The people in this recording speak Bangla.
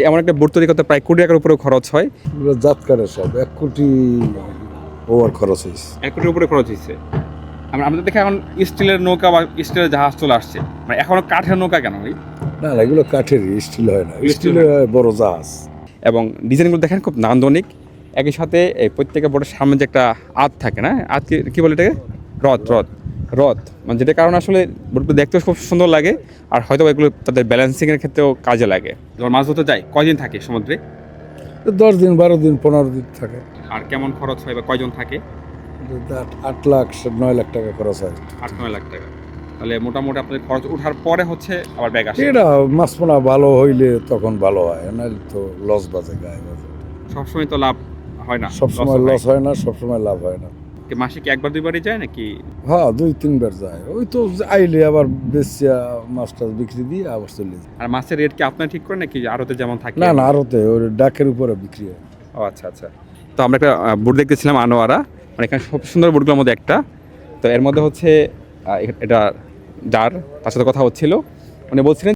এমন একটা বোট তৈরি করতে প্রায় কোটি টাকার উপরে খরচ হয়। এগুলো জাতকারের সব 1 কোটি ওভার খরচ হয়েছে। 1 কোটির উপরে খরচ হয়েছে। আমাদের দেখে এখন স্টিলের নৌকা বা স্টিলের জাহাজ চলে আসছে, মানে এখনো কাঠের নৌকা কেন ভাই? না না, এগুলো কাঠের, স্টিল হয় না, Steel স্টিলের বড় জাহাজ। এবং ডিজাইনগুলো দেখেন খুব নান্দনিক। একই সাথে এই প্রত্যেকটা বোটের সামনে যে একটা আদ থাকে না, আদ কি বলে এটাকে? রথ মানে যেটা কারণ আসলে বোটগুলো দেখতে খুব সুন্দর লাগে, আর হয়তো এগুলো তাদের ব্যালেন্সিংয়ের ক্ষেত্রেও কাজে লাগে। যখন মাছ ধরতে যায় কয়দিন থাকে সমুদ্রে? 10 দিন 12 দিন 15 দিন থাকে। আর কেমন খরচ হয় বা কয়জন থাকে? 8 লাখ 9 লাখ টাকা খরচ হয়। 8-9 লাখ টাকা। তাহলে মোটামুটি আপনাদের খরচ ওঠার পরে হচ্ছে আবার ব্যাগ আসে। এটা মাছ পোনা ভালো হইলে তখন ভালো হয়, নাহলে তো লস বাজে, গায়ে বাজে। সবসময় তো লাভ হয় না, সবসময় লস হয় না, সবসময় লাভ হয় না। মাসে কি একবার দুইবারই যায় নাকি? হ্যাঁ, 2-3 বার যায়। ওই তো আইলে আবার বেচিয়া মাছ টাছ বিক্রি দিয়ে আবার চলে যায়। আর মাছের রেট কি আপনারা ঠিক করেন নাকি আড়তে যেমন থাকে? না না, আরতে ওই ডাকের উপরে বিক্রি হয়। ও আচ্ছা আচ্ছা। তো আমরা একটা বোট দেখতেছিলাম আনোয়ারা, মানে এখানে সব সুন্দর বোটগুলোর মধ্যে একটা। তো এর মধ্যে হচ্ছে এটা যার তার সাথে কথা হচ্ছিল, উনি বলছিলেন